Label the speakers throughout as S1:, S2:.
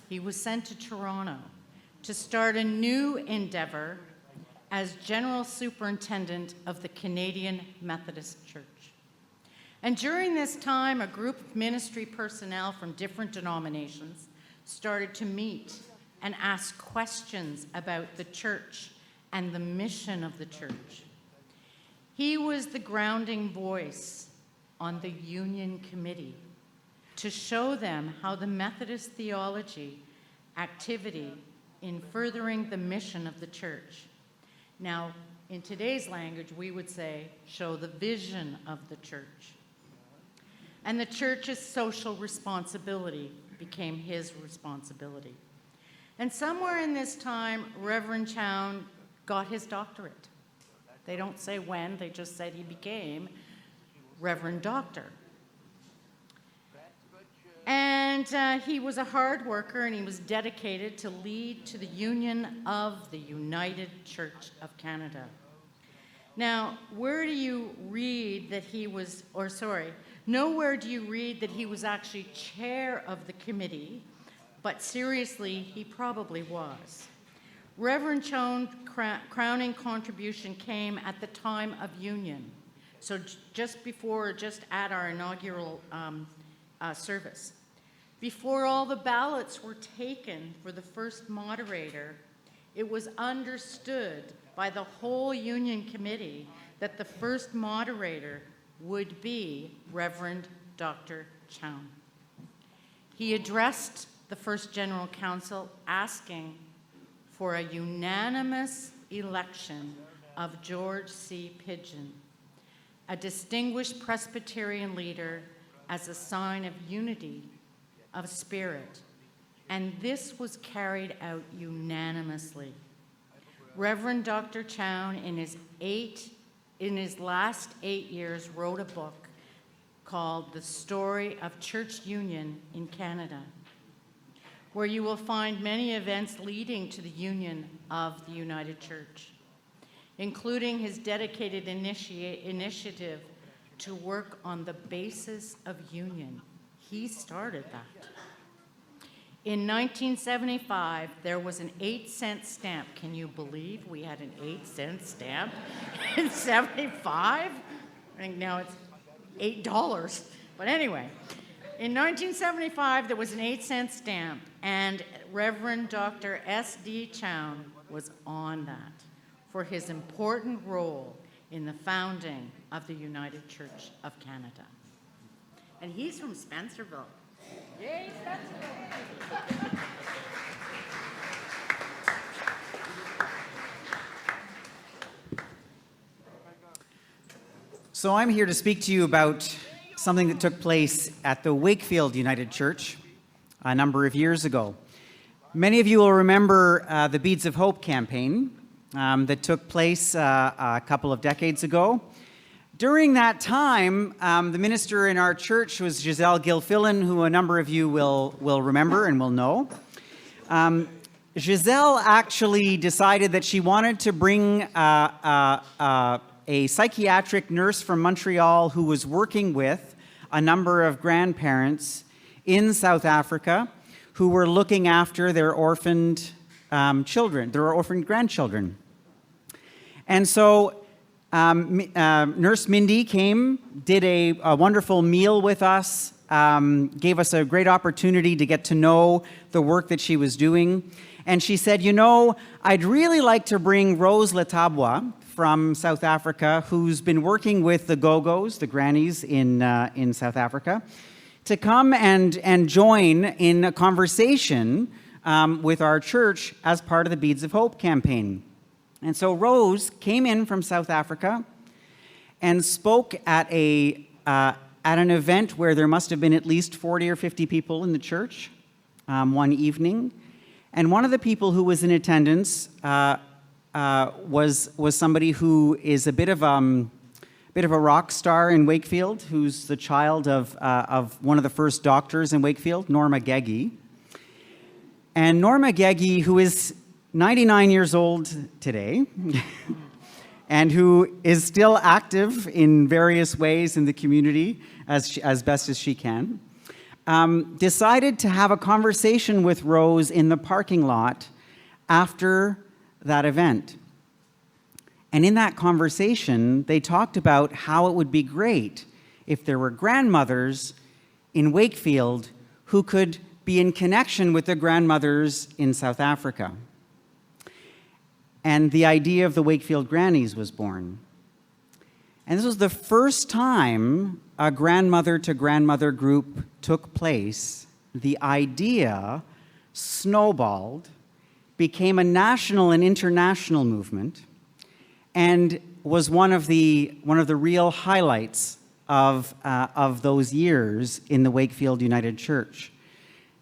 S1: he was sent to Toronto to start a new endeavor as General Superintendent of the Canadian Methodist Church. And during this time, a group of ministry personnel from different denominations started to meet and ask questions about the church and the mission of the church. He was the grounding voice on the Union Committee to show them how the Methodist theology activity in furthering the mission of the church. Now, in today's language, we would say, show the vision of the church. And the church's social responsibility became his responsibility. And somewhere in this time, Reverend Chown got his doctorate. They don't say when, they just said he became Reverend Doctor. And he was a hard worker, and he was dedicated to lead to the union of the United Church of Canada. Now, where do you read that he was, nowhere do you read that he was actually chair of the committee, but seriously, he probably was. Reverend Chown's crowning contribution came at the time of union, so just at our inaugural service. Before all the ballots were taken for the first moderator, it was understood by the whole Union Committee that the first moderator would be Reverend Dr. Chown. He addressed the First General Council asking for a unanimous election of George C. Pidgeon, a distinguished Presbyterian leader, as a sign of unity of spirit, and this was carried out unanimously. Reverend Dr. Chown, in his last 8 years, wrote a book called The Story of Church Union in Canada, where you will find many events leading to the union of the United Church, including his dedicated initiative to work on the basis of union. He started that. In 1975, there was an 8-cent stamp. Can you believe we had an 8-cent stamp in 75? I think now it's $8. But anyway, in 1975, there was an 8-cent stamp, and Reverend Dr. S.D. Chown was on that for his important role in the founding of the United Church of Canada. And he's from Spencerville. Yay, Spencerville!
S2: So I'm here to speak to you about something that took place at the Wakefield United Church a number of years ago. Many of you will remember the Beads of Hope campaign that took place a couple of decades ago. During that time, the minister in our church was Giselle Gilfillan, who a number of you will remember and will know. Giselle actually decided that she wanted to bring a psychiatric nurse from Montreal who was working with a number of grandparents in South Africa who were looking after their orphaned children, their orphaned grandchildren. And so Nurse Mindy came, did a wonderful meal with us, gave us a great opportunity to get to know the work that she was doing. And she said, you know, I'd really like to bring Rose Letabwa from South Africa, who's been working with the Go-Go's, the grannies in South Africa, to come and join in a conversation with our church as part of the Beads of Hope campaign. And so Rose came in from South Africa and spoke at an event where there must have been at least 40 or 50 people in the church one evening. And one of the people who was in attendance was somebody who is a bit of a rock star in Wakefield, who's the child of one of the first doctors in Wakefield, Norma Geggie. And Norma Geggie, who is 99 years old today, and who is still active in various ways in the community as best as she can, decided to have a conversation with Rose in the parking lot after that event. And in that conversation, they talked about how it would be great if there were grandmothers in Wakefield who could be in connection with the grandmothers in South Africa. And the idea of the Wakefield Grannies was born. And this was the first time a grandmother-to-grandmother group took place. The idea snowballed, became a national and international movement, and was one of the real highlights of those years in the Wakefield United Church.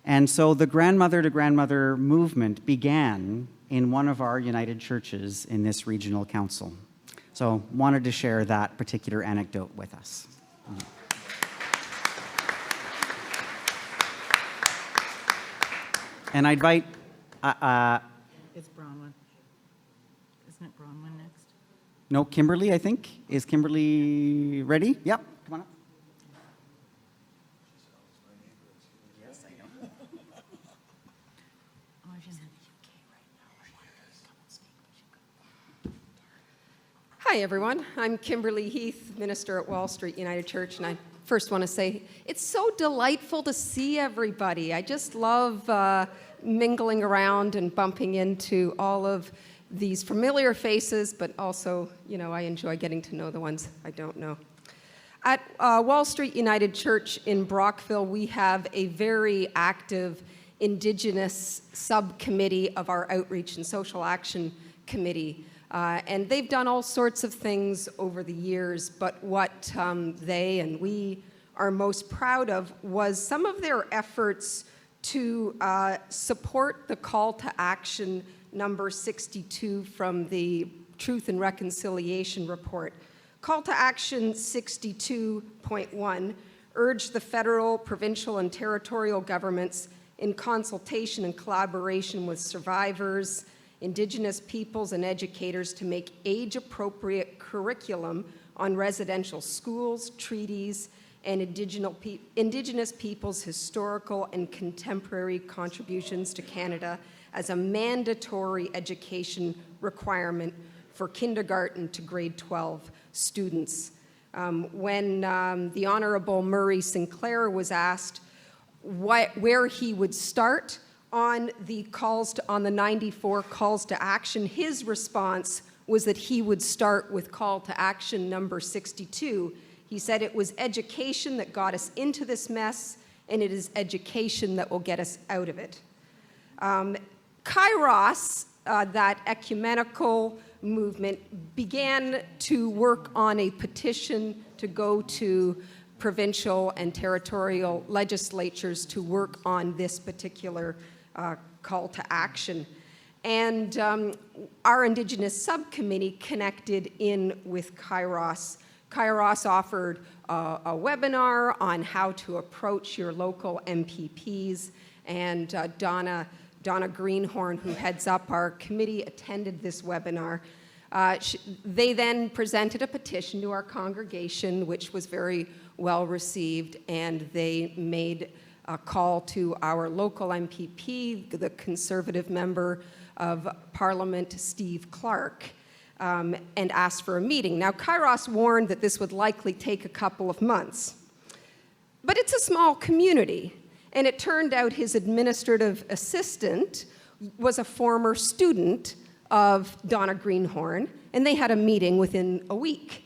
S2: And so the grandmother-to-grandmother movement began in one of our United Churches in this regional council. So wanted to share that particular anecdote with us. And I invite...
S1: It's Bronwyn. Isn't it Bronwyn next?
S2: No, Kimberly, I think. Is Kimberly ready? Yep, come on up. Yes, I know.
S1: Oh, she's in the UK right now. I wanted her to come and speak.
S3: Hi, everyone. I'm Kimberly Heath, minister at Wall Street United Church, and I first want to say it's so delightful to see everybody. I just love mingling around and bumping into all of these familiar faces, but also, you know, I enjoy getting to know the ones I don't know. At Wall Street United Church in Brockville, we have a very active Indigenous subcommittee of our Outreach and Social Action Committee. And they've done all sorts of things over the years, but what they and we are most proud of was some of their efforts to support the call to action number 62 from the Truth and Reconciliation Report. Call to action 62.1 urged the federal, provincial, and territorial governments in consultation and collaboration with survivors, Indigenous peoples, and educators to make age-appropriate curriculum on residential schools, treaties, and Indigenous peoples' historical and contemporary contributions to Canada as a mandatory education requirement for kindergarten to grade 12 students. When the Honorable Murray Sinclair was asked where he would start on the 94 calls to action, his response was that he would start with call to action number 62. He said it was education that got us into this mess, and it is education that will get us out of it. Kairos, that ecumenical movement, began to work on a petition to go to provincial and territorial legislatures to work on this particular call to action. And our Indigenous subcommittee connected in with Kairos. Kairos offered a webinar on how to approach your local MPPs, and Donna Greenhorn, who heads up our committee, attended this webinar. They then presented a petition to our congregation, which was very well received, and they made a call to our local MPP, the Conservative Member of Parliament, Steve Clark, and asked for a meeting. Now, Kairos warned that this would likely take a couple of months. But it's a small community, and it turned out his administrative assistant was a former student of Donna Greenhorn, and they had a meeting within a week.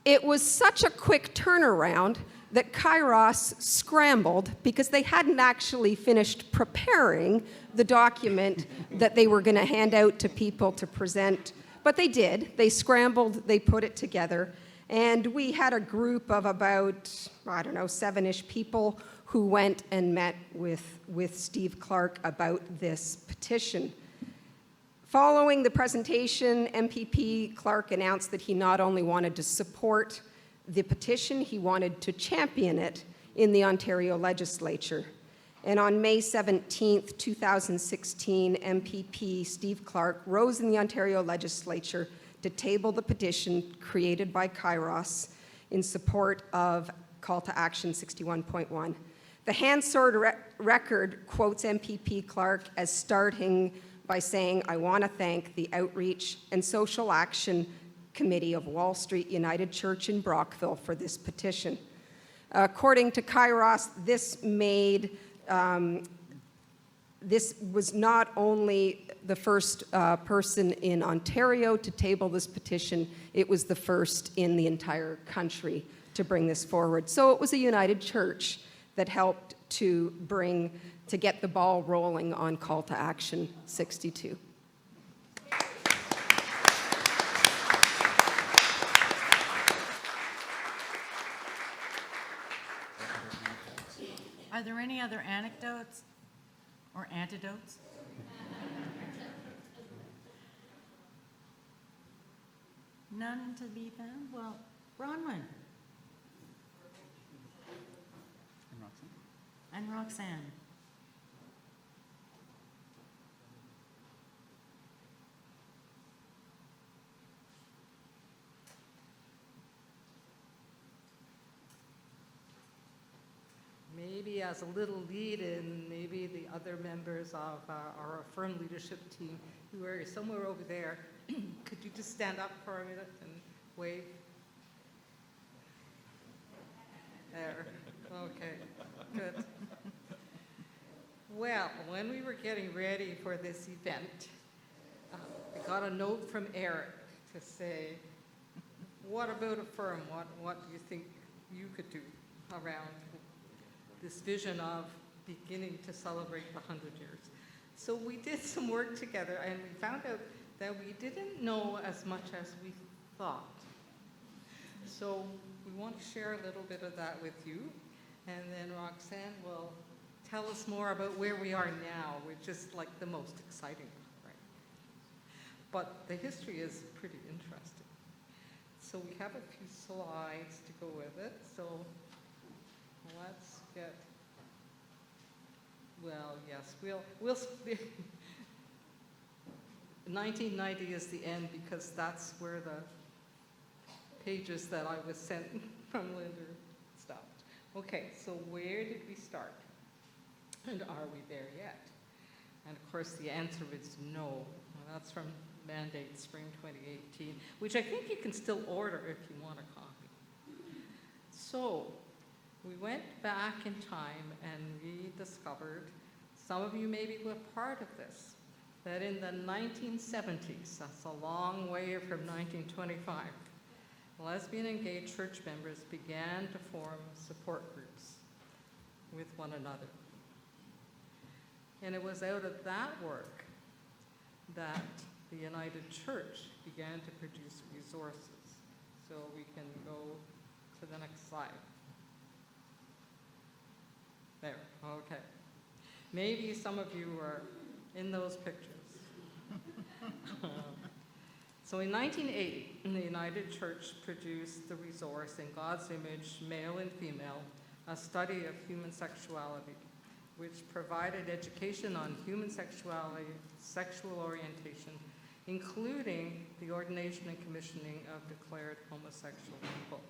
S3: It was such a quick turnaround that Kairos scrambled because they hadn't actually finished preparing the document that they were going to hand out to people to present. But they did. They scrambled, they put it together, and we had a group of about, 7-ish people who went and met with Steve Clark about this petition. Following the presentation, MPP Clark announced that he not only wanted to support the petition, he wanted to champion it in the Ontario legislature. And on May 17th, 2016, MPP Steve Clark rose in the Ontario legislature to table the petition created by Kairos in support of Call to Action 61.1. The Hansard record quotes MPP Clark as starting by saying, "I want to thank the Outreach and Social Action Committee of Wall Street United Church in Brockville for this petition." According to Kairos, this was not only the first person in Ontario to table this petition, it was the first in the entire country to bring this forward. So it was a united church that helped to get the ball rolling on Call to Action 62.
S1: Are there any other anecdotes or antidotes? None to be found? Well, Bronwyn and Roxanne.
S4: Maybe as a little lead-in, maybe the other members of our Affirm leadership team who are somewhere over there, could you just stand up for a minute and wave? There. Okay, good. Well, when we were getting ready for this event, I got a note from Eric to say, what about Affirm? What do you think you could do around this vision of beginning to celebrate the 100 years? So we did some work together, and we found out that we didn't know as much as we thought. So we want to share a little bit of that with you, and then Roxanne will tell us more about where we are now, which is like the most exciting, right? But the history is pretty interesting. So we have a few slides to go with it. So let's get, well, yes, we'll 1990 is the end because that's where the pages that I was sent from Linda stopped. Okay, so where did we start? And are we there yet? And of course the answer is no. Well, that's from Mandate Spring 2018, which I think you can still order if you want a copy. So we went back in time and we discovered, some of you maybe were part of this, that in the 1970s, that's a long way from 1925, lesbian and gay church members began to form support groups with one another. And it was out of that work that the United Church began to produce resources. So we can go to the next slide. There, okay. Maybe some of you were in those pictures. So in 1980, the United Church produced the resource In God's Image, Male and Female, a study of human sexuality, which provided education on human sexuality, sexual orientation, including the ordination and commissioning of declared homosexual people.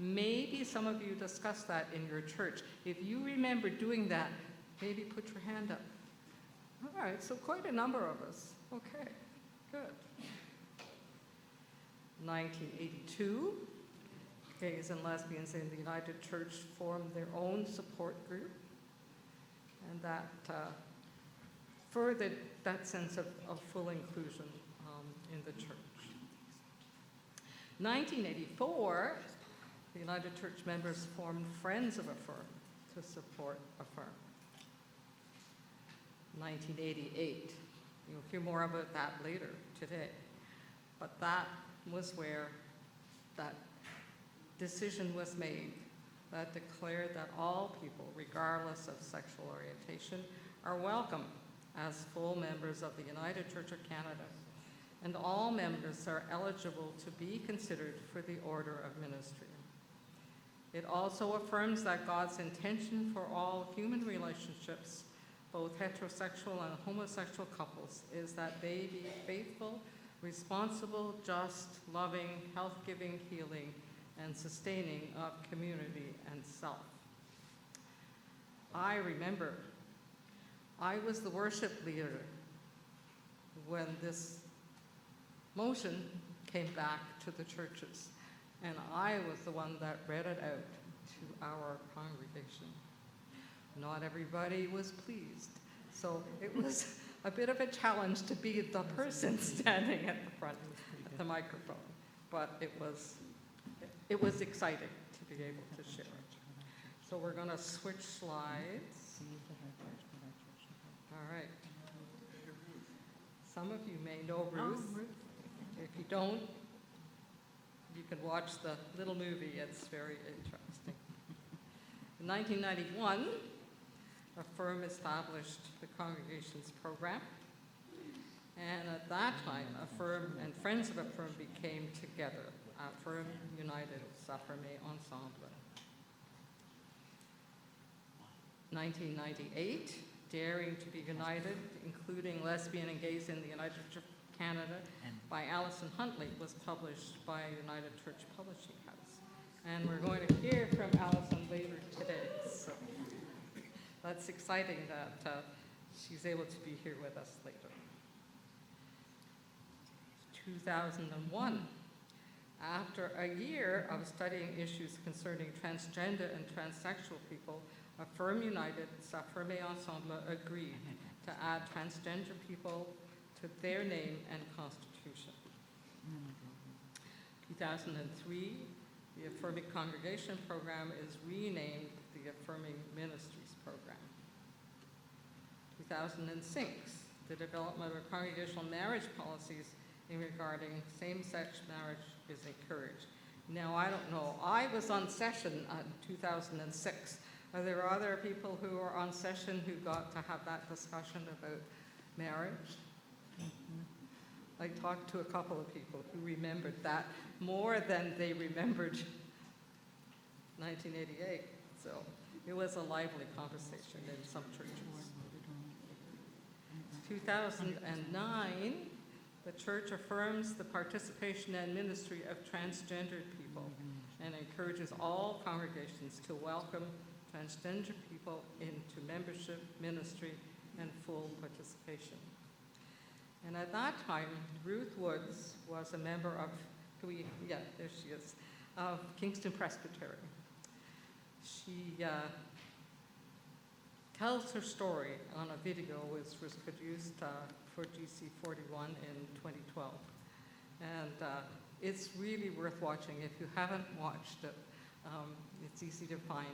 S4: Maybe some of you discussed that in your church. If you remember doing that, maybe put your hand up. All right, so quite a number of us. Okay, good. 1982, gays and lesbians in the United Church formed their own support group, and that furthered that sense of full inclusion in the church. 1984, the United Church members formed Friends of Affirm to support Affirm. 1988, you'll hear more about that later today, but that was where that decision was made that declared that all people, regardless of sexual orientation, are welcome as full members of the United Church of Canada, and all members are eligible to be considered for the order of ministry. It also affirms that God's intention for all human relationships, both heterosexual and homosexual couples, is that they be faithful, responsible, just, loving, health-giving, healing, and sustaining of community and self. I remember I was the worship leader when this motion came back to the churches, and I was the one that read it out to our congregation. Not everybody was pleased, so it was a bit of a challenge to be the person standing at the front at the microphone, but it was exciting to be able to share it. So we're going to switch slides. All right. Some of you may know Ruth. If you don't, you can watch the little movie. It's very interesting. In 1991, a firm established the Congregations Program. And at that time, a firm and friends of a firm became together, a firm united, Saffreme Ensemble. 1998, Daring to be United, including lesbian and gays in the United Church of Canada, by Alison Huntley, was published by United Church Publishing House. And we're going to hear from Alison later today. So that's exciting that she's able to be here with us later. 2001, after a year of studying issues concerning transgender and transsexual people, a firm united, Saffreme Ensemble, agreed to add transgender people to their name and constitution. 2003, the Affirming Congregation Program is renamed the Affirming Ministries Program. 2006, the development of congregational marriage policies in regarding same-sex marriage is encouraged. Now, I don't know, I was on session in 2006. Are there other people who are on session who got to have that discussion about marriage? I talked to a couple of people who remembered that more than they remembered 1988. So it was a lively conversation in some churches. 2009, the church affirms the participation and ministry of transgendered people and encourages all congregations to welcome transgender people into membership, ministry, and full participation. And at that time, Ruth Woods was a member of, there she is, of Kingston Presbytery. She tells her story on a video which was produced for GC 41 in 2012. And it's really worth watching. If you haven't watched it, it's easy to find.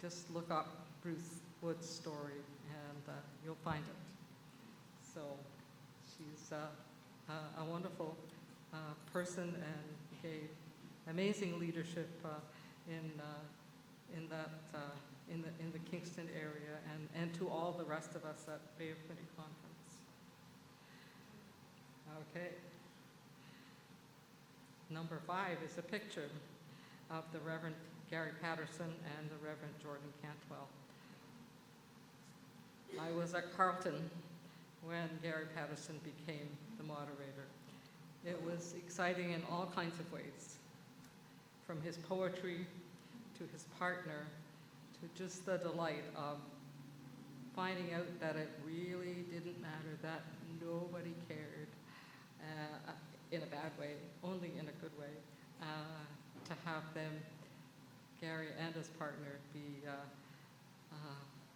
S4: Just look up Ruth Wood's story and you'll find it. So she's a wonderful person and gave amazing leadership in the Kingston area and to all the rest of us at Bay of Quinte Conference. Okay. Number 5 is a picture of the Reverend Gary Patterson and the Reverend Jordan Cantwell. I was at Carleton when Gary Patterson became the moderator. It was exciting in all kinds of ways, from his poetry to his partner, to just the delight of finding out that it really didn't matter, that nobody cared, in a bad way, only in a good way, to have them, Gary and his partner, be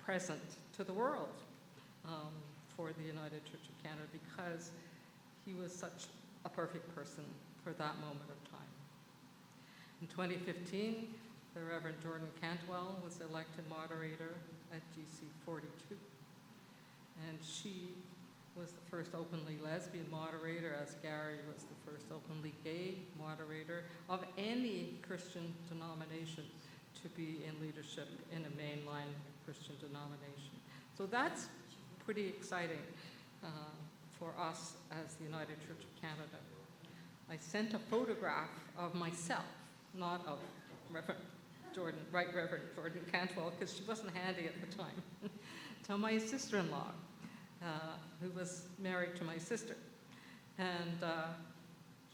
S4: present to the world for the United Church of Canada, because he was such a perfect person for that moment of time. In 2015, the Reverend Jordan Cantwell was elected moderator at GC 42. And she was the first openly lesbian moderator, as Gary was the first openly gay moderator of any Christian denomination to be in leadership in a mainline Christian denomination. So that's pretty exciting for us as the United Church of Canada. I sent a photograph of myself, not of Right Reverend Jordan Cantwell, because she wasn't handy at the time, to my sister-in-law, who was married to my sister. And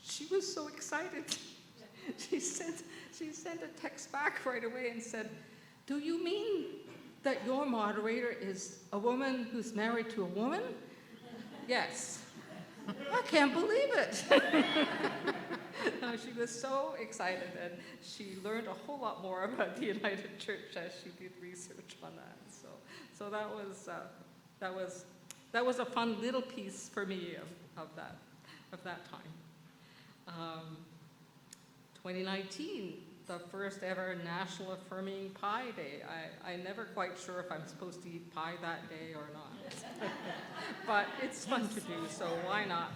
S4: she was so excited she sent a text back right away and said, "Do you mean that your moderator is a woman who's married to a woman?" "Yes." "I can't believe it." She was so excited, and she learned a whole lot more about the United Church as she did research on that. So that was a fun little piece for me of that time. 2019, the first ever National Affirming Pie Day. I'm never quite sure if I'm supposed to eat pie that day or not. But it's fun to do, so why not?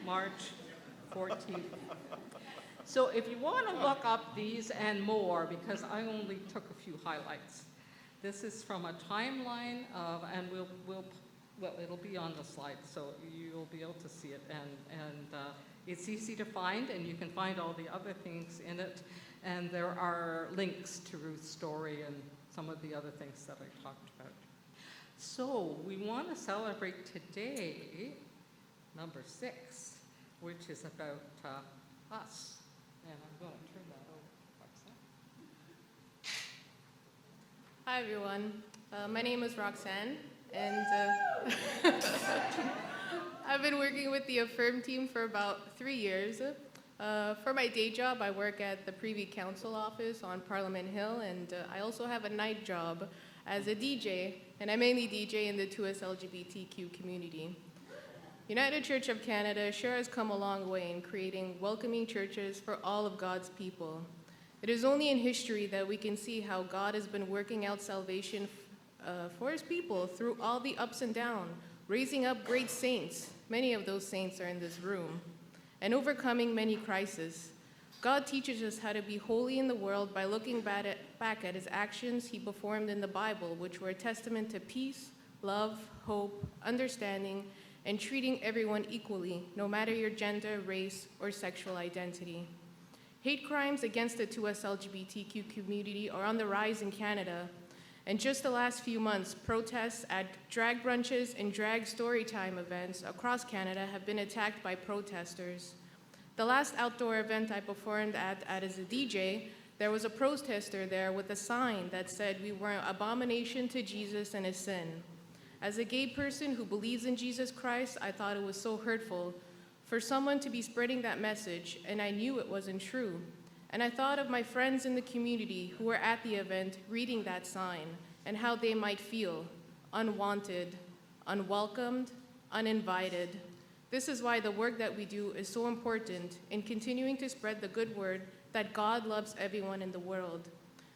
S4: March 14th. So if you want to look up these and more, because I only took a few highlights, this is from a timeline of, and well, it'll be on the slide, so you'll be able to see it, and it's easy to find, and you can find all the other things in it, and there are links to Ruth's story and some of the other things that I talked about. So we want to celebrate today, number 6, which is about us, and I'm going to turn that over to Roxanne.
S5: Hi, everyone. My name is Roxanne, and I've been working with the Affirm team for about 3 years. For my day job, I work at the Privy Council office on Parliament Hill, and I also have a night job as a DJ, and I mainly DJ in the 2S LGBTQ community. United Church of Canada sure has come a long way in creating welcoming churches for all of God's people. It is only in history that we can see how God has been working out salvation for his people through all the ups and downs, raising up great saints, many of those saints are in this room, and overcoming many crises. God teaches us how to be holy in the world by looking back at his actions he performed in the Bible, which were a testament to peace, love, hope, understanding, and treating everyone equally, no matter your gender, race, or sexual identity. Hate crimes against the 2S LGBTQ community are on the rise in Canada, and just the last few months, protests at drag brunches and drag storytime events across Canada have been attacked by protesters. The last outdoor event I performed at as a DJ, there was a protester there with a sign that said we were an abomination to Jesus and his sin. As a gay person who believes in Jesus Christ, I thought it was so hurtful for someone to be spreading that message, and I knew it wasn't true. And I thought of my friends in the community who were at the event reading that sign and how they might feel unwanted, unwelcomed, uninvited. This is why the work that we do is so important in continuing to spread the good word that God loves everyone in the world.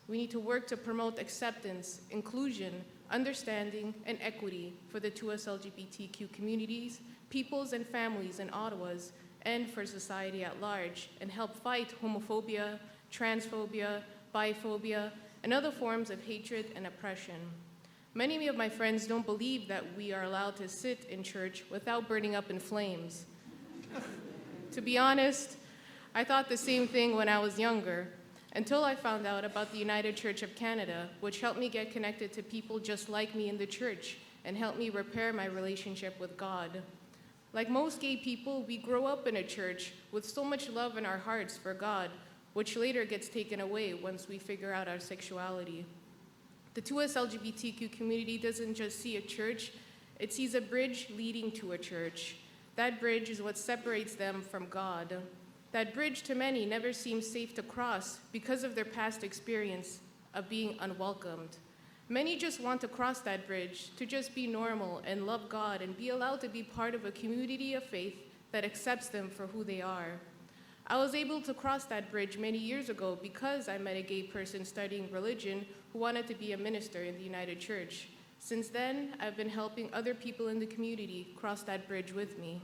S5: We need to work to promote acceptance, inclusion, understanding, and equity for the 2S LGBTQ communities, peoples, and families in Ottawa's, and for society at large, and help fight homophobia, transphobia, biphobia, and other forms of hatred and oppression. Many of my friends don't believe that we are allowed to sit in church without burning up in flames. To be honest, I thought the same thing when I was younger, until I found out about the United Church of Canada, which helped me get connected to people just like me in the church and helped me repair my relationship with God. Like most gay people, we grow up in a church with so much love in our hearts for God, which later gets taken away once we figure out our sexuality. The 2S LGBTQ community doesn't just see a church, it sees a bridge leading to a church. That bridge is what separates them from God. That bridge to many never seems safe to cross because of their past experience of being unwelcomed. Many just want to cross that bridge to just be normal and love God and be allowed to be part of a community of faith that accepts them for who they are. I was able to cross that bridge many years ago because I met a gay person studying religion who wanted to be a minister in the United Church. Since then, I've been helping other people in the community cross that bridge with me.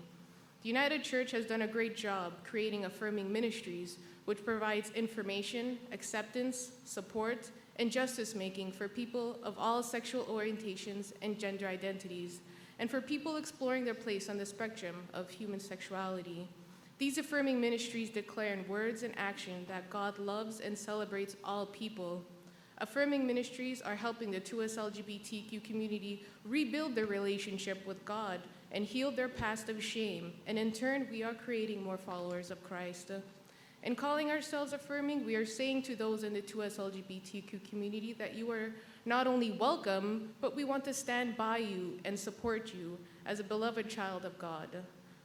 S5: The United Church has done a great job creating Affirming Ministries, which provides information, acceptance, support, and justice-making for people of all sexual orientations and gender identities, and for people exploring their place on the spectrum of human sexuality. These Affirming Ministries declare in words and action that God loves and celebrates all people. Affirming Ministries are helping the 2S LGBTQ community rebuild their relationship with God and heal their past of shame, and in turn, we are creating more followers of Christ. In calling ourselves affirming, we are saying to those in the 2S LGBTQ community that you are not only welcome, but we want to stand by you and support you as a beloved child of God.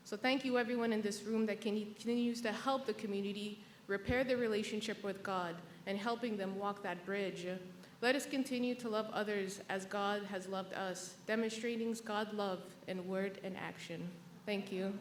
S5: So thank you everyone in this room that continues to help the community repair their relationship with God and helping them walk that bridge. Let us continue to love others as God has loved us, demonstrating God's love in word and action. Thank you.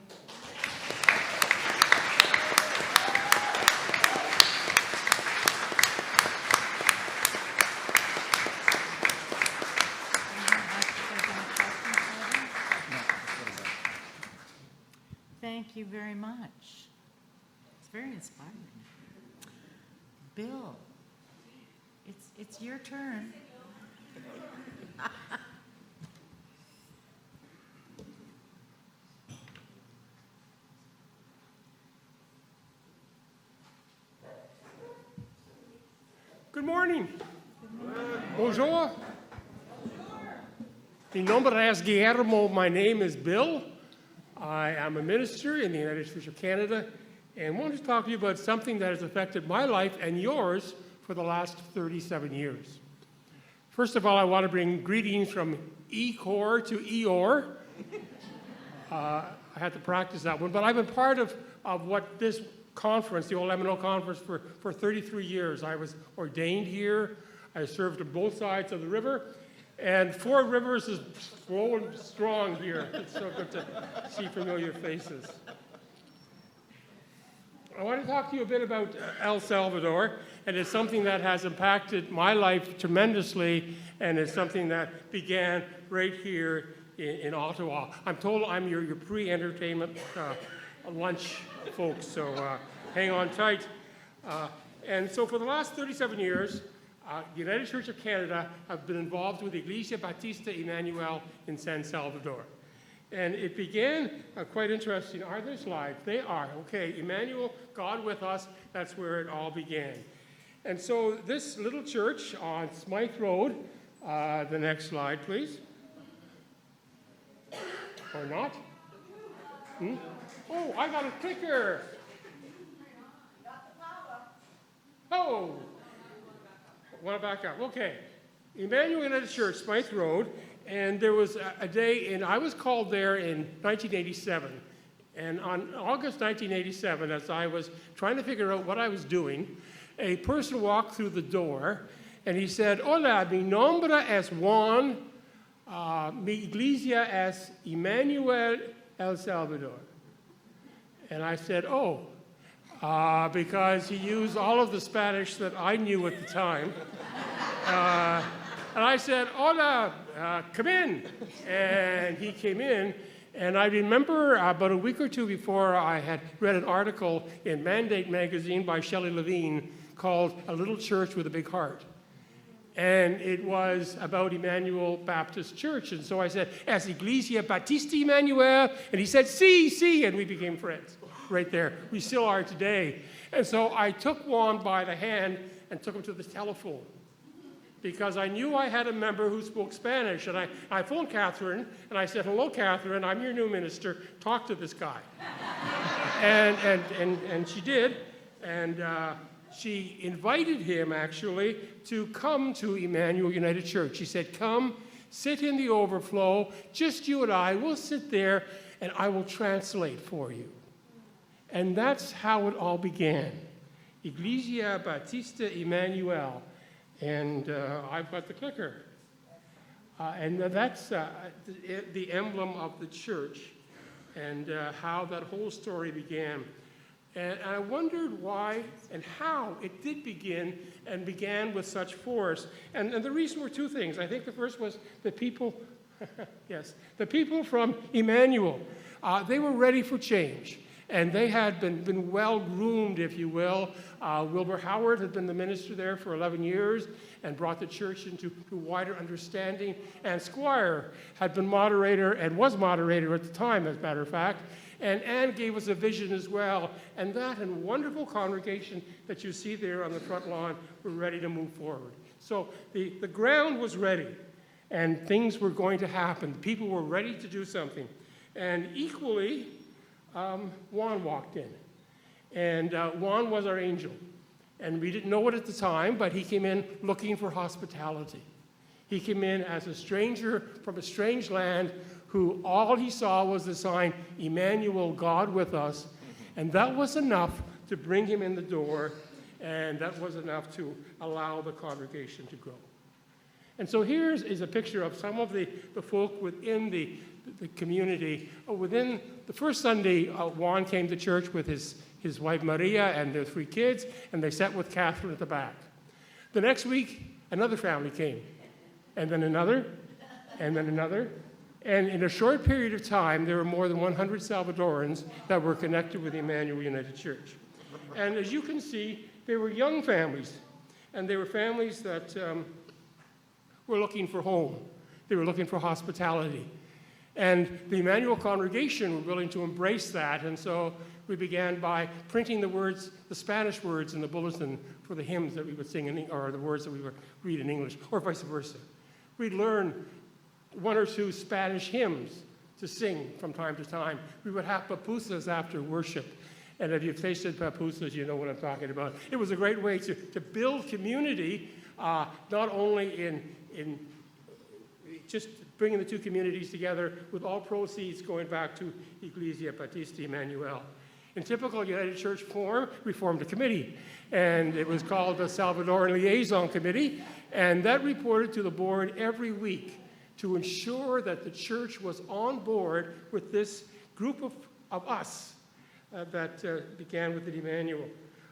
S1: Thank you very much. It's very inspiring. Bill, it's your turn.
S6: Good morning. Bonjour. Mi nombre es Guillermo. My name is Bill. I am a minister in the United Church of Canada and want to talk to you about something that has affected my life and yours for the last 37 years. First of all, I want to bring greetings from EOOR to EOOR. I had to practice that one, but I've been part of what this conference, the Old Lemino Conference, for 33 years. I was ordained here. I served on both sides of the river. And Four Rivers is flowing strong here. It's so good to see familiar faces. I want to talk to you a bit about El Salvador, and it's something that has impacted my life tremendously, and it's something that began right here in Ottawa. I'm told I'm your pre-entertainment lunch, folks, so hang on tight. And so for the last 37 years, the United Church of Canada have been involved with Iglesia Batista Emmanuel in San Salvador. And it began quite interesting. Are there slides? They are. Okay, Emmanuel, God with us, that's where it all began. And so this little church on Smythe Road, the next slide, please. Or not? Oh, I got a clicker. Oh. Want to back up? Okay. Emmanuel United Church, Smythe Road, and there was a day, and I was called there in 1987. And on August 1987, as I was trying to figure out what I was doing, a person walked through the door, and he said, "Hola, mi nombre es Juan, mi iglesia es Emmanuel El Salvador." And I said, "Oh," because he used all of the Spanish that I knew at the time. And I said, "Hola, come in." And he came in, and I remember about a week or two before I had read an article in Mandate magazine by Shelley Levine called "A Little Church with a Big Heart." And it was about Emmanuel Baptist Church. And so I said, "Es Iglesia Batista Emmanuel?" And he said, "Sí," and we became friends right there. We still are today. And so I took Juan by the hand and took him to the telephone, because I knew I had a member who spoke Spanish. And I phoned Catherine, and I said, "Hello, Catherine, I'm your new minister. Talk to this guy." and she did. And she invited him, actually, to come to Emmanuel United Church. She said, "Come, sit in the overflow. Just you and I. We'll sit there, and I will translate for you." And that's how it all began. Iglesia Batista Emmanuel. And I've got the clicker. And that's the emblem of the church, and how that whole story began. And I wondered why and how it did begin, and began with such force. And the reason were two things. I think the first was the people, yes, the people from Emmanuel. They were ready for change. And they had been well-groomed, if you will. Wilbur Howard had been the minister there for 11 years and brought the church into wider understanding. And Squire had been moderator, and was moderator at the time, as a matter of fact. And Ann gave us a vision as well. And that and wonderful congregation that you see there on the front lawn were ready to move forward. So the ground was ready, and things were going to happen. People were ready to do something. And equally, Juan walked in. And Juan was our angel. And we didn't know it at the time, but he came in looking for hospitality. He came in as a stranger from a strange land who all he saw was the sign, Emmanuel, God with us. And that was enough to bring him in the door, and that was enough to allow the congregation to grow. And so here is a picture of some of the folk within the community. Within the first Sunday, Juan came to church with his wife Maria and their 3 kids, and they sat with Catherine at the back. The next week, another family came, and then another, and then another. And in a short period of time, there were more than 100 Salvadorans that were connected with the Emmanuel United Church. And as you can see, they were young families, and they were families that were looking for home. They were looking for hospitality. And the Emmanuel congregation were willing to embrace that, and so we began by printing the words, the Spanish words in the bulletin for the hymns that we would sing, or the words that we would read in English, or vice versa. We'd learn 1 or 2 Spanish hymns to sing from time to time. We would have papusas after worship. And if you've tasted papusas, you know what I'm talking about. It was a great way to build community, not only in just bringing the 2 communities together, with all proceeds going back to Iglesia Batista Emmanuel. In typical United Church form, we formed a committee, and it was called the Salvadoran Liaison Committee, and that reported to the board every week to ensure that the church was on board with this group of us that began with the Emmanuel.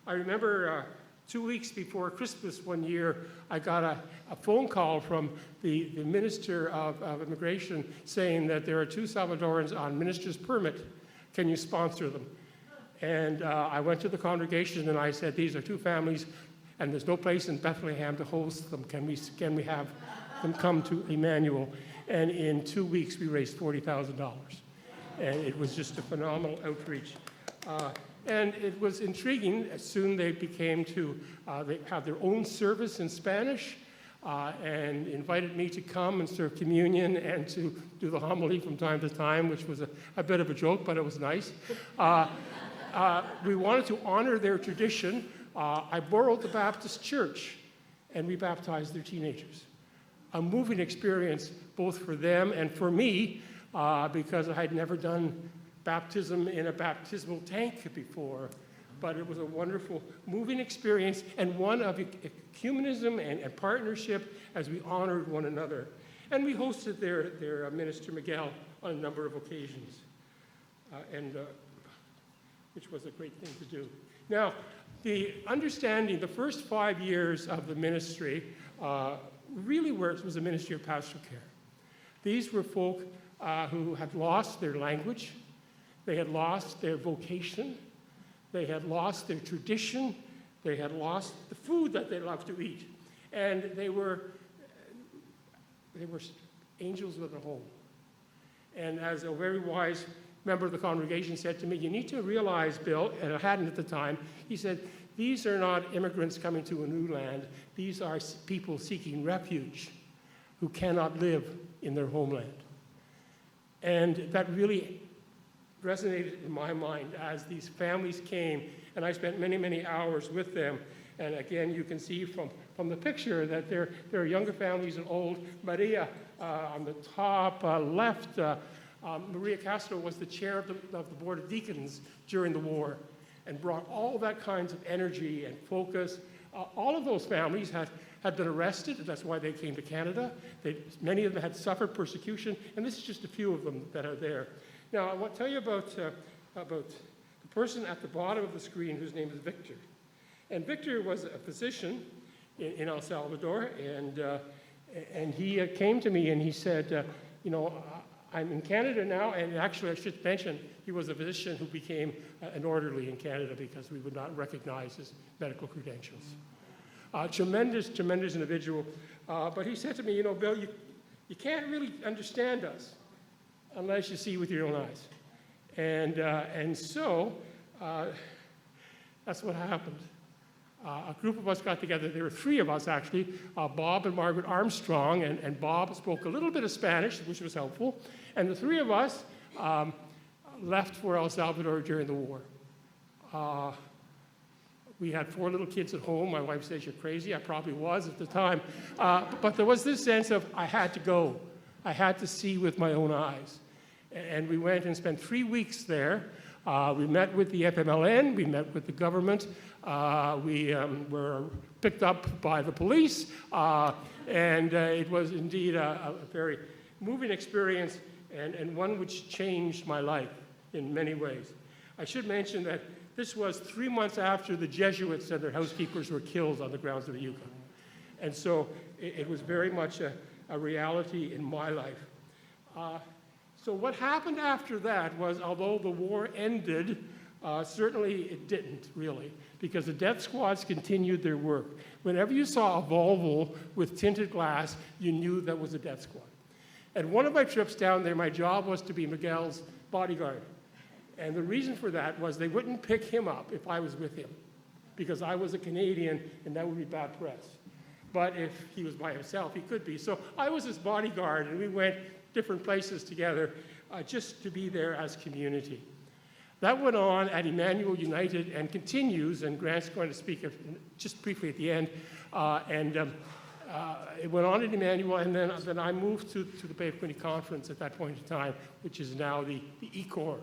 S6: I remember 2 weeks before Christmas one year, I got a phone call from the Minister of Immigration saying that there are 2 Salvadorans on minister's permit. Can you sponsor them? And I went to the congregation and I said, these are 2 families, and there's no place in Bethlehem to host them. Can we have them come to Emmanuel? And in 2 weeks, we raised $40,000. And it was just a phenomenal outreach. And it was intriguing. Soon they became they have their own service in Spanish, and invited me to come and serve communion and to do the homily from time to time, which was a bit of a joke, but it was nice. We wanted to honor their tradition. I borrowed the Baptist church, and we baptized their teenagers. A moving experience both for them and for me, because I had never done baptism in a baptismal tank before, but it was a wonderful, moving experience, and one of ecumenism and partnership as we honored one another. And we hosted their Minister Miguel on a number of occasions, which was a great thing to do. Now, the understanding, the first 5 years of the ministry really was a ministry of pastoral care. These were folk who had lost their language, they had lost their vocation, they had lost their tradition, they had lost the food that they loved to eat, and they were angels with a home. And as a very wise member of the congregation said to me, you need to realize, Bill, and I hadn't at the time, he said, these are not immigrants coming to a new land, these are people seeking refuge who cannot live in their homeland. And that really resonated in my mind as these families came, and I spent many, many hours with them. And again, you can see from the picture that there are younger families and old. Maria on the top left, Maria Castro was the chair of the Board of Deacons during the war and brought all that kinds of energy and focus. All of those families had been arrested, and that's why they came to Canada. Many of them had suffered persecution, and this is just a few of them that are there. Now, I want to tell you about the person at the bottom of the screen whose name is Victor. And Victor was a physician in El Salvador, and he came to me and he said, I'm in Canada now, and actually I should mention he was a physician who became an orderly in Canada because we would not recognize his medical credentials. Tremendous individual. But he said to me, Bill, you can't really understand us unless you see with your own eyes. And so that's what happened. A group of us got together. There were 3 of us, actually, Bob and Margaret Armstrong, and Bob spoke a little bit of Spanish, which was helpful. And the 3 of us left for El Salvador during the war. We had 4 little kids at home. My wife says, you're crazy. I probably was at the time. But there was this sense of I had to go. I had to see with my own eyes. And we went and spent 3 weeks there. We met with the FMLN. We met with the government. We were picked up by the police. And it was indeed a very moving experience and one which changed my life in many ways. I should mention that this was 3 months after the Jesuits and their housekeepers were killed on the grounds of the Yukon. And so it was very much a reality in my life. So what happened after that was, although the war ended, certainly it didn't really, because the death squads continued their work. Whenever you saw a Volvo with tinted glass, you knew that was a death squad. And one of my trips down there, my job was to be Miguel's bodyguard. And the reason for that was they wouldn't pick him up if I was with him, because I was a Canadian and that would be bad press. But if he was by himself, he could be. So I was his bodyguard, and we went different places together just to be there as community. That went on at Emmanuel United and continues, and Grant's going to speak just briefly at the end. It went on at Emmanuel, and then I moved to the Bay of Quinte Conference at that point in time, which is now the EOOR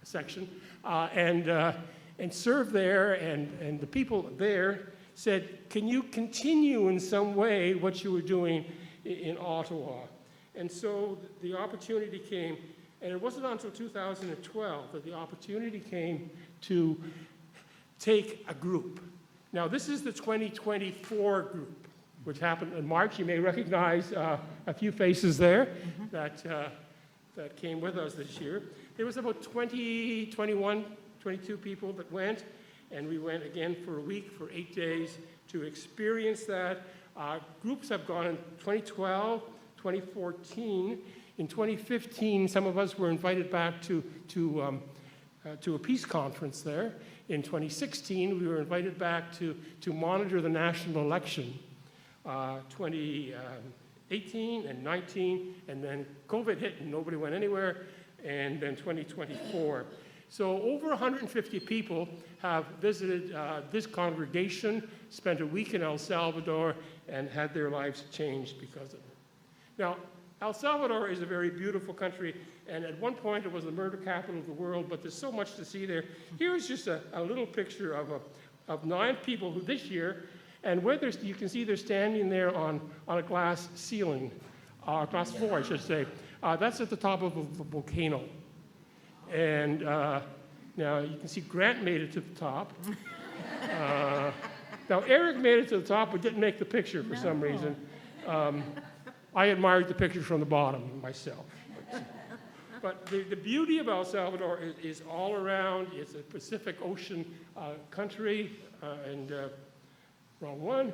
S6: section, and served there, and the people there said, can you continue in some way what you were doing in Ottawa? And so the opportunity came, and it wasn't until 2012 that the opportunity came to take a group. Now, this is the 2024 group, which happened in March. You may recognize a few faces there that came with us this year. There was about 20, 21, 22 people that went, and we went again for a week, for 8 days, to experience that. Groups have gone in 2012, 2014. In 2015, some of us were invited back to a peace conference there. In 2016, we were invited back to monitor the national election. 2018 and 19, and then COVID hit and nobody went anywhere, and then 2024. So over 150 people have visited this congregation, spent a week in El Salvador, and had their lives changed because of it. Now, El Salvador is a very beautiful country, and at one point it was the murder capital of the world, but there's so much to see there. Here's just a little picture of 9 people who this year, and where you can see they're standing there on a glass ceiling, glass floor, I should say. That's at the top of a volcano. And now you can see Grant made it to the top. Now Eric made it to the top, but didn't make the picture for some reason. I admired the picture from the bottom myself. But the beauty of El Salvador is all around. It's a Pacific Ocean country, and wrong one.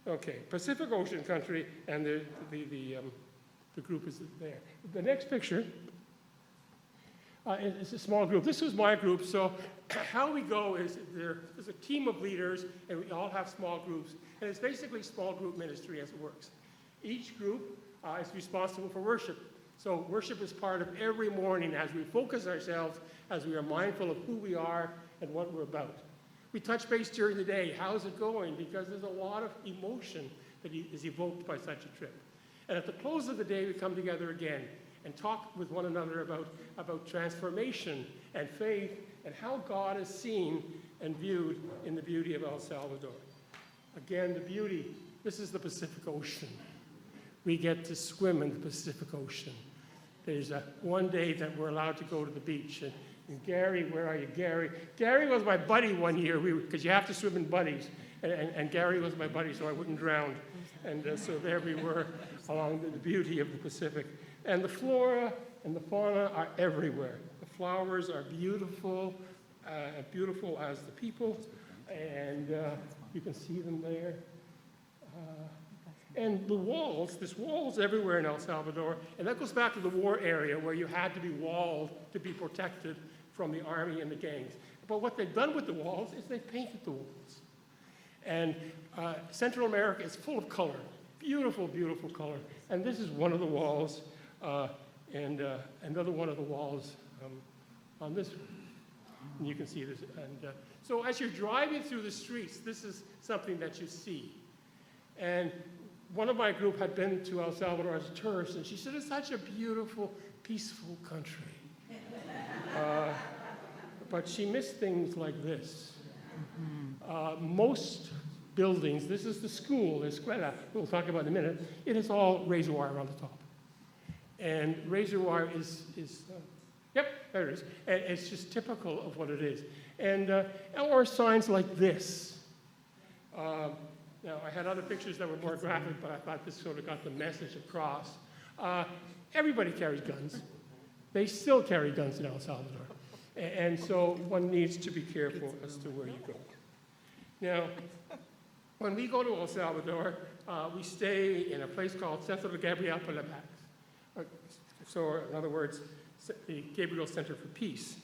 S6: Okay, Pacific Ocean country, and the group is there. The next picture is a small group. This was my group, so how we go is there's a team of leaders, and we all have small groups, and it's basically small group ministry as it works. Each group is responsible for worship. So worship is part of every morning as we focus ourselves, as we are mindful of who we are and what we're about. We touch base during the day. How's it going? Because there's a lot of emotion that is evoked by such a trip. And at the close of the day, we come together again and talk with one another about transformation and faith and how God is seen and viewed in the beauty of El Salvador. Again, the beauty, this is the Pacific Ocean. We get to swim in the Pacific Ocean. There's one day that we're allowed to go to the beach. And Gary, where are you, Gary? Gary was my buddy one year, because you have to swim in buddies. And Gary was my buddy, so I wouldn't drown. And so there we were, along the beauty of the Pacific. And the flora and the fauna are everywhere. The flowers are beautiful, beautiful as the people. And you can see them there. And the walls, there's walls everywhere in El Salvador, and that goes back to the war area where you had to be walled to be protected from the army and the gangs. But what they've done with the walls is they've painted the walls. And Central America is full of color, beautiful, beautiful color. And this is one of the walls, and another one of the walls on this. And you can see this. And So as you're driving through the streets, this is something that you see. And one of my group had been to El Salvador as a tourist, and she said, it's such a beautiful, peaceful country. But she missed things like this. Most buildings, this is the school, the escuela, we'll talk about in a minute, it is all razor wire on the top. And razor wire is yep, there it is. And it's just typical of what it is. And or signs like this. Now, I had other pictures that were more graphic, but I thought this sort of got the message across. Everybody carries guns. They still carry guns in El Salvador. And so one needs to be careful as to where you go. Now, when we go to El Salvador, we stay in a place called Centro de Gabriel por la Paz. So, in other words, the Gabriel Center for Peace.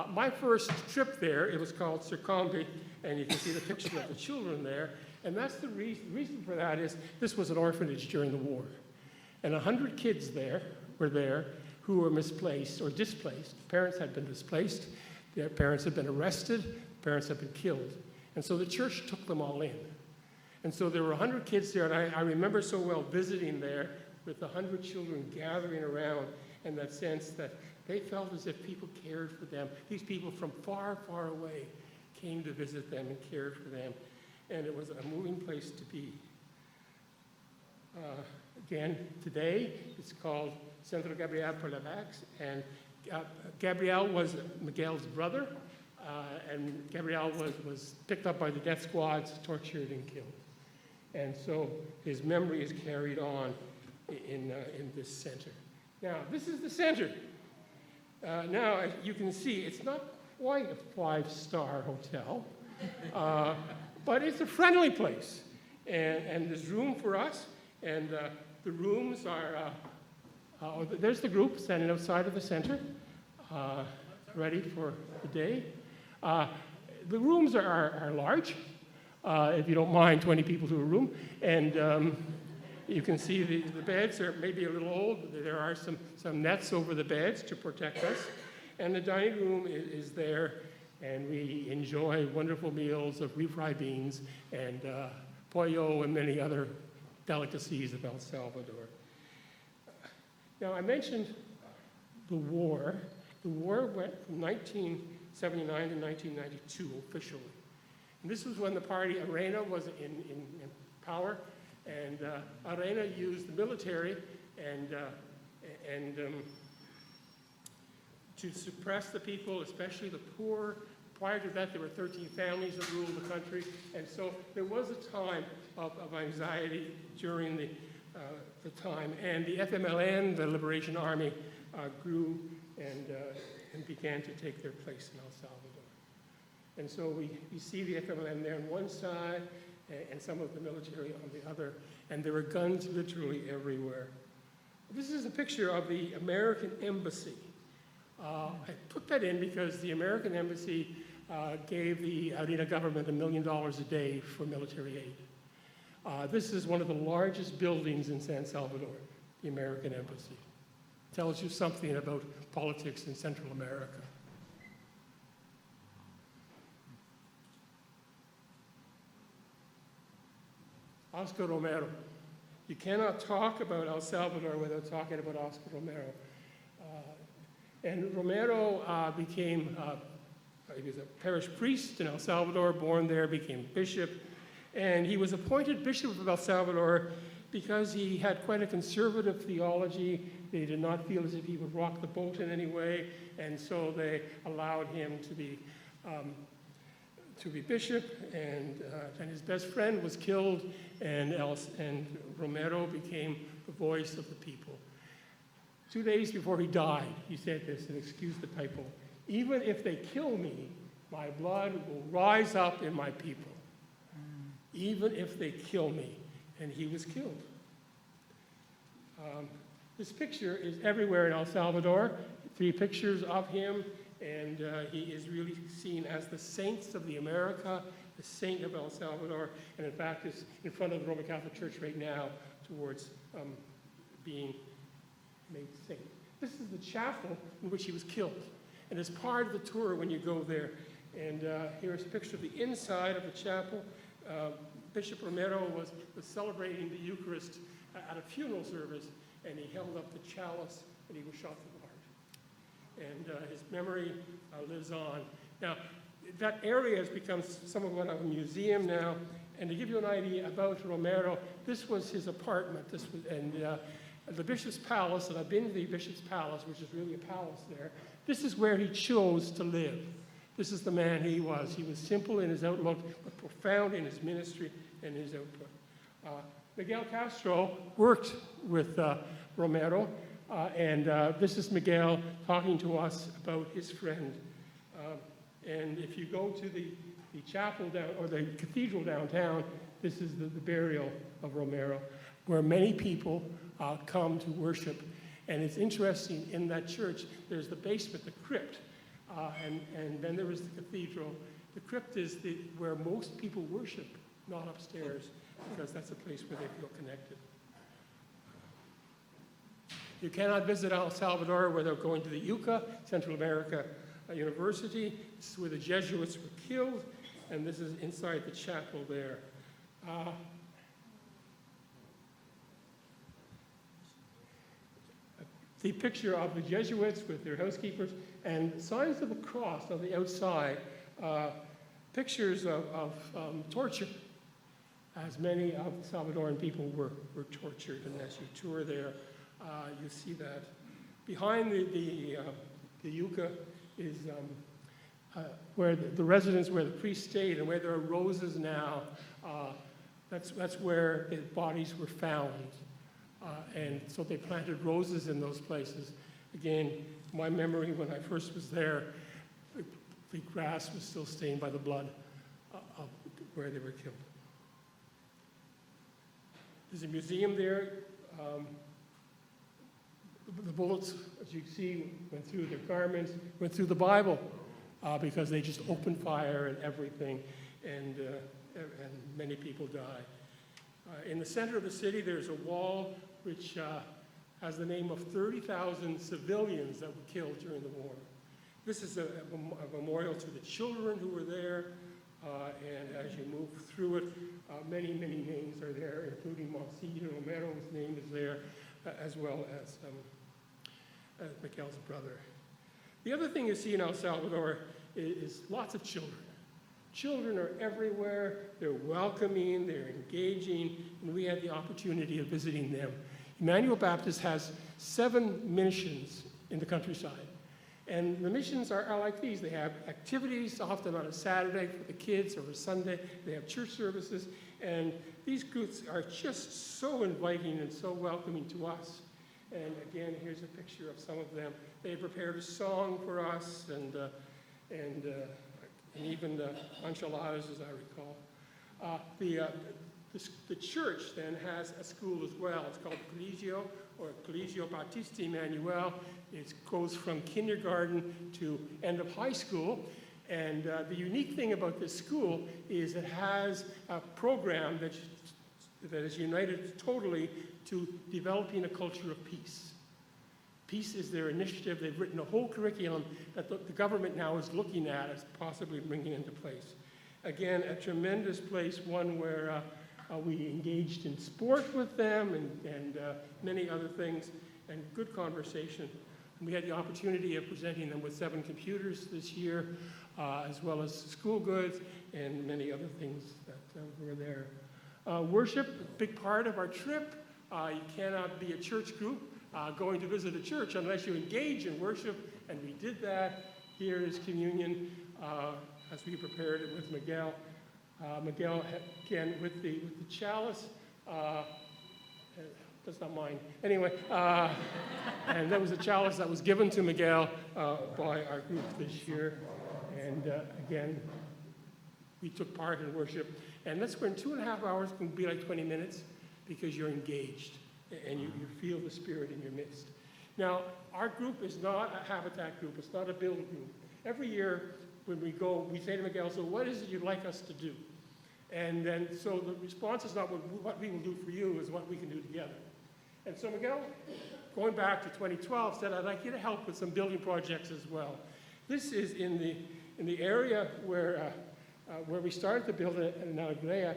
S6: My first trip there, it was called Circumbe, and you can see the picture of the children there. And that's the reason for that is this was an orphanage during the war. And 100 kids were there who were misplaced or displaced. Parents had been displaced, their parents had been arrested, parents had been killed. And so the church took them all in. And so there were 100 kids there, and I remember so well visiting there with 100 children gathering around, and that sense that they felt as if people cared for them. These people from far, far away came to visit them and cared for them. And it was a moving place to be. Again, today, it's called Centro Gabriel por la Paz, and Gabriel was Miguel's brother, and Gabriel was picked up by the death squads, tortured and killed. And so his memory is carried on in this center. Now, this is the center. Now, as you can see, it's not quite a 5-star hotel, but it's a friendly place. And there's room for us, and the rooms are, there's the group standing outside of the center, ready for the day. The rooms are large, if you don't mind 20 people to a room, and you can see the beds are maybe a little old. There are some nets over the beds to protect us, and the dining room is there, and we enjoy wonderful meals of refried beans and pollo and many other delicacies of El Salvador. Now, I mentioned the war. The war went from 1979 to 1992 officially. And this was when the party Arena was in power, and Arena used the military and to suppress the people, especially the poor. Prior to that, there were 13 families that ruled the country, and so there was a time of anxiety during the time. And the FMLN, the Liberation Army, grew and began to take their place in El Salvador. And so we see the FMLN there on one side, and some of the military on the other, and there were guns literally everywhere. This is a picture of the American Embassy. I put that in because the American Embassy gave the Arena government $1 million a day for military aid. This is one of the largest buildings in San Salvador, the American Embassy. Tells you something about politics in Central America. Oscar Romero. You cannot talk about El Salvador without talking about Oscar Romero. And Romero became, he was a parish priest in El Salvador, born there, became bishop. And he was appointed bishop of El Salvador because he had quite a conservative theology. They did not feel as if he would rock the boat in any way, and so they allowed him to be bishop. And his best friend was killed, and Romero became the voice of the people. 2 days before he died, he said this, and excuse the typo, "Even if they kill me, my blood will rise up in my people." Even if they kill me. And he was killed. This picture is everywhere in El Salvador. 3 pictures of him, and he is really seen as the saint of the America, the saint of El Salvador, and in fact is in front of the Roman Catholic Church right now towards being made saint. This is the chapel in which he was killed. And as part of the tour, when you go there, And here's a picture of the inside of the chapel. Bishop Romero was celebrating the Eucharist at a funeral service, and he held up the chalice and he was shot through the heart. And his memory lives on. Now, that area has become somewhat of a museum now. And to give you an idea about Romero, this was his apartment. The Bishop's Palace, and I've been to the Bishop's Palace, which is really a palace there. This is where he chose to live. This is the man he was. He was simple in his outlook, but profound in his ministry and his output. Miguel Castro worked with Romero, and this is Miguel talking to us about his friend. And if you go to the chapel down, or the cathedral downtown, this is the burial of Romero, where many people come to worship. And it's interesting, in that church, there's the basement, the crypt, and then there is the cathedral. The crypt is where most people worship, not upstairs, because that's a place where they feel connected. You cannot visit El Salvador without going to the EOOR, Central America University. This is where the Jesuits were killed, and this is inside the chapel there. The picture of the Jesuits with their housekeepers and signs of the cross on the outside, pictures of torture, as many of the Salvadoran people were tortured. And as you tour there, you see that. Behind the yucca is where the residence where the priest stayed, and where there are roses now. That's where the bodies were found. And so they planted roses in those places. Again, my memory when I first was there, the grass was still stained by the blood of where they were killed. There's a museum there. The bullets, as you see, went through their garments, went through the Bible, because they just opened fire and everything, and many people died. In the center of the city, there's a wall which has the name of 30,000 civilians that were killed during the war. This is a memorial to the children who were there, and as you move through it, many names are there, including Monsignor Romero's name is there, as well as Miguel's brother. The other thing you see in El Salvador is lots of children. Children are everywhere, they're welcoming, they're engaging, and we had the opportunity of visiting them. Emmanuel Baptist has 7 missions in the countryside. And the missions are like these. They have activities, often on a Saturday for the kids, or a Sunday. They have church services, and these groups are just so inviting and so welcoming to us. And again, here's a picture of some of them. They prepared a song for us, and even the enchiladas, as I recall. The church then has a school as well. It's called Colegio, or Colegio Bautista Emmanuel. It goes from kindergarten to end of high school. And the unique thing about this school is it has a program that is united totally to developing a culture of peace. Peace is their initiative. They've written a whole curriculum that the government now is looking at as possibly bringing into place. Again, a tremendous place, one where we engaged in sport with them and many other things, and good conversation. And we had the opportunity of presenting them with 7 computers this year, as well as school goods and many other things that were there. Worship, a big part of our trip. You cannot be a church group going to visit a church unless you engage in worship, and we did that. Here is communion as we prepared it with Miguel. Miguel, again, with the chalice, does not mind. Anyway, and that was a chalice that was given to Miguel by our group this year. And again, we took part in worship. And that's when 2.5 hours can be like 20 minutes because you're engaged and you feel the Spirit in your midst. Now, our group is not a habitat group. It's not a build group. Every year when we go, we say to Miguel, so what is it you'd like us to do? And then, so the response is not what we will do for you, is what we can do together. And so Miguel, going back to 2012, said, I'd like you to help with some building projects as well. This is in in the area where we started to build in Alegría,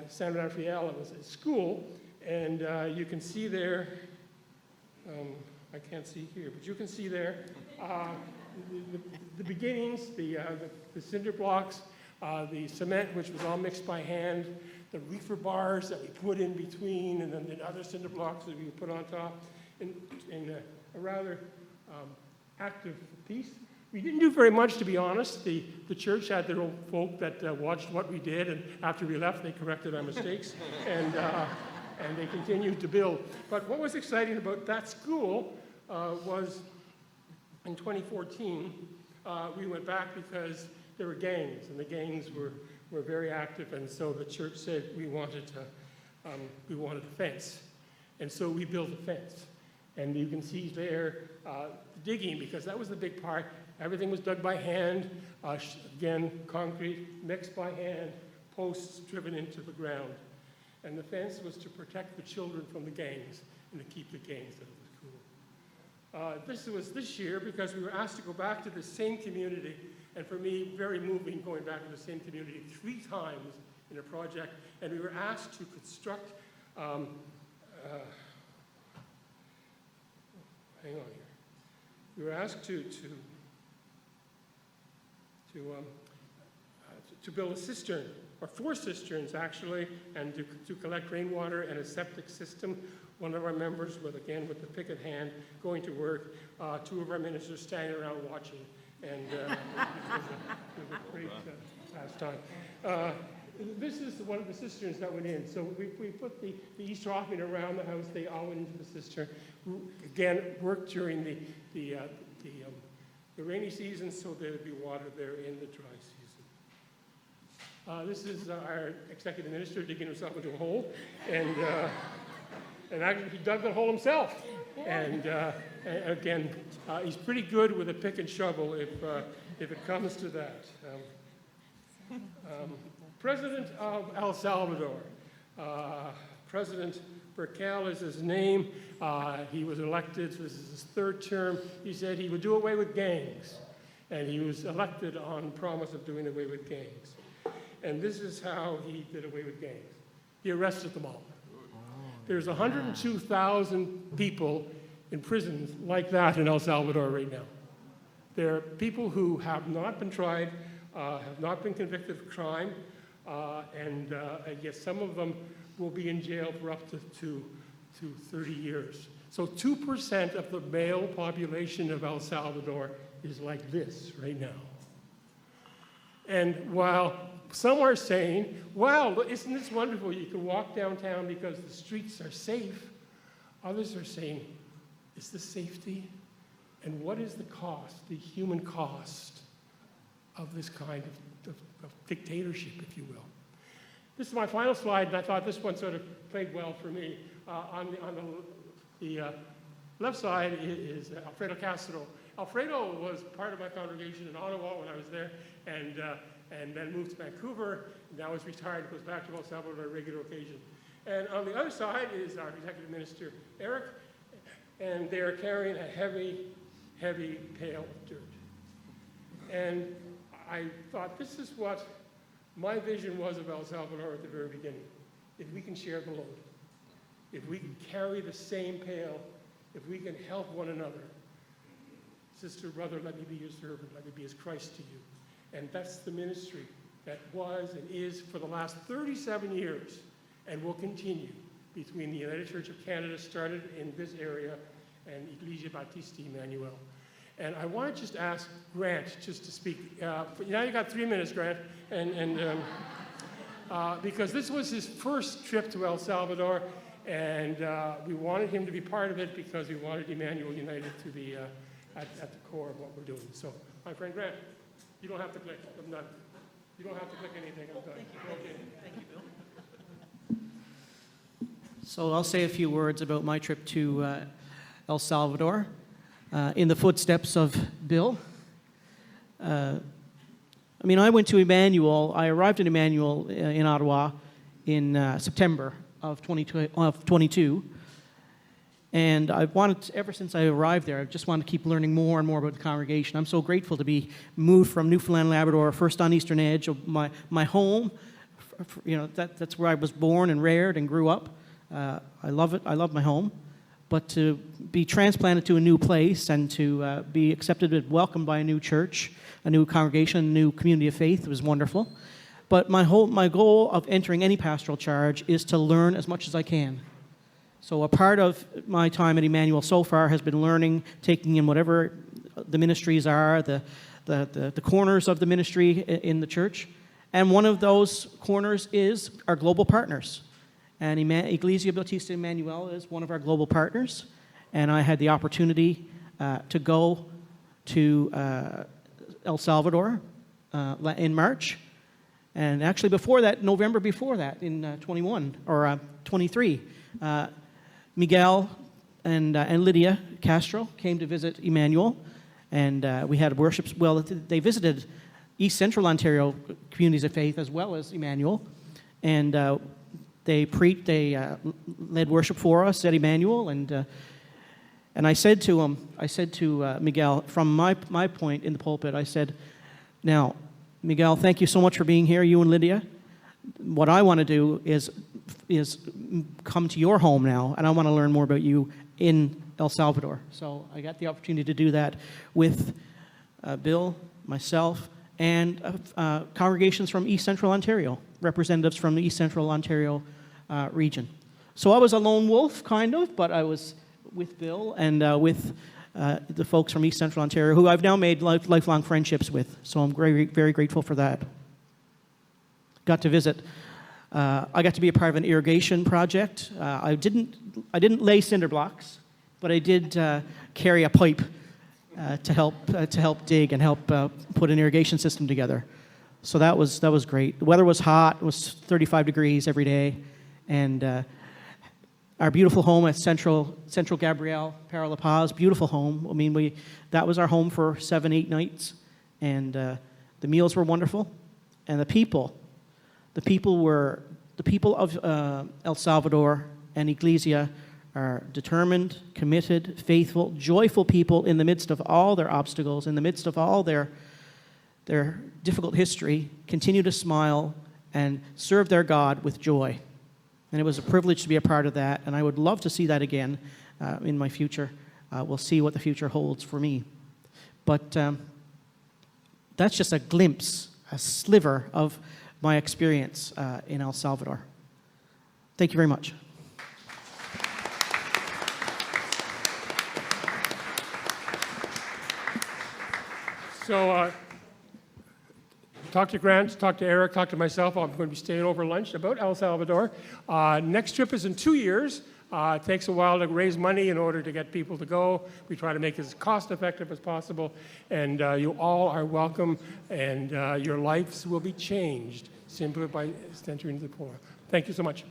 S6: San Rafael, it was a school, and you can see there, I can't see here, but you can see there the beginnings, the cinder blocks, the cement, which was all mixed by hand, the reefer bars that we put in between, and then the other cinder blocks that we would put on top, in a rather active piece. We didn't do very much, to be honest. The church had their own folk that watched what we did, and after we left, they corrected our mistakes, and they continued to build. But what was exciting about that school was in 2014, we went back because there were gangs, and the gangs were very active, and so the church said we wanted a fence. And so we built a fence. And you can see there digging, because that was the big part. Everything was dug by hand, again, concrete, mixed by hand, posts driven into the ground. And the fence was to protect the children from the gangs and to keep the gangs out of the school. This was this year because we were asked to go back to the same community, and for me, very moving going back to the same community 3 times in a project, and we were asked to construct, hang on here. We were asked to build a cistern, or 4 cisterns actually, and to collect rainwater and a septic system. One of our members, with the picket hand, going to work. 2 of our ministers standing around watching, and it was a great pastime. This is one of the cisterns that went in. So we put the Easter offering around the house. They all went into the cistern. Again, worked during the rainy season, so there'd be water there in the dry season. This is our executive minister digging himself into a hole, and actually he dug the hole himself. And again, he's pretty good with a pick and shovel if it comes to that. President of El Salvador. President Burkel is his name. He was elected, this is his 3rd term. He said he would do away with gangs. And he was elected on promise of doing away with gangs. And this is how he did away with gangs. He arrested them all. There's 102,000 people in prisons like that in El Salvador right now. There are people who have not been tried, have not been convicted of crime, and yes, some of them will be in jail for up to 30 years. So 2% of the male population of El Salvador is like this right now. And while some are saying, wow, isn't this wonderful? You can walk downtown because the streets are safe. Others are saying, is this safety? And what is the cost, the human cost of this kind of dictatorship, if you will? This is my final slide, and I thought this one sort of played well for me. On the left side is Alfredo Castro. Alfredo was part of my congregation in Ottawa when I was there, and then moved to Vancouver. Now he's retired, goes back to El Salvador on a regular occasion. And on the other side is our executive minister, Eric, and they are carrying a heavy, heavy pail of dirt. And I thought, this is what my vision was of El Salvador at the very beginning. If we can share the load, if we can carry the same pail, if we can help one another. Sister, brother, let me be your servant, let me be as Christ to you. And that's the ministry that was and is for the last 37 years and will continue between the United Church of Canada, started in this area, and Iglesia Bautista Emmanuel. And I want to just ask Grant just to speak. Now you got 3 minutes, Grant, because this was his first trip to El Salvador, and we wanted him to be part of it because we wanted Emmanuel United to be at the core of what we're doing. So, my friend Grant, you don't have to click. I'm done. You don't have to click anything. I'm done.
S7: Thank you, Bill. So I'll say a few words about my trip to El Salvador in the footsteps of Bill. I went to Emmanuel. I arrived in Emmanuel in Ottawa in September of 22. And I wanted, ever since I arrived there, I just wanted to keep learning more and more about the congregation. I'm so grateful to be moved from Newfoundland, Labrador, first on Eastern Edge of my home. You know, that's where I was born and reared and grew up. I love it. I love my home. But to be transplanted to a new place and to be accepted and welcomed by a new church, a new congregation, a new community of faith was wonderful. But my goal of entering any pastoral charge is to learn as much as I can. So a part of my time at Emmanuel so far has been learning, taking in whatever the ministries are, the corners of the ministry in the church. And one of those corners is our global partners. And Iglesia Bautista Emmanuel is one of our global partners. And I had the opportunity to go to El Salvador in March. And actually before that, November before that, in 21 or 23, Miguel and Lydia Castro came to visit Emmanuel, and we had worships. Well, they visited East Central Ontario communities of faith as well as Emmanuel, and they led worship for us at Emmanuel, and I said to Miguel, from my point in the pulpit, I said, "Now, Miguel, thank you so much for being here, you and Lydia. What I want to do is come to your home now, and I want to learn more about you in El Salvador." So I got the opportunity to do that with Bill, myself, and congregations from East Central Ontario, representatives from the East Central Ontario region. So I was a lone wolf, kind of, but I was with Bill and with the folks from East Central Ontario, who I've now made lifelong friendships with. So I'm very, very grateful for that. Got to visit. I got to be a part of an irrigation project. I didn't lay cinder blocks, but I did carry a pipe to help dig and help put an irrigation system together. So that was great. The weather was hot. It was 35 degrees every day, and our beautiful home at Central Gabriel, Para La Paz, beautiful home. I mean, that was our home for 7-8 nights, and the meals were wonderful, and the people of El Salvador and Iglesia are determined, committed, faithful, joyful people in the midst of all their obstacles, in the midst of all their difficult history, continue to smile and serve their God with joy. And it was a privilege to be a part of that, and I would love to see that again in my future. We'll see what the future holds for me. But that's just a glimpse, a sliver of my experience in El Salvador. Thank you very much.
S6: So talk to Grant, talk to Eric, talk to myself. I'm going to be staying over lunch about El Salvador. Next trip is in 2 years. It takes a while to raise money in order to get people to go. We try to make it as cost effective as possible. And you all are welcome, and your lives will be changed simply by entering the program. Thank you so much.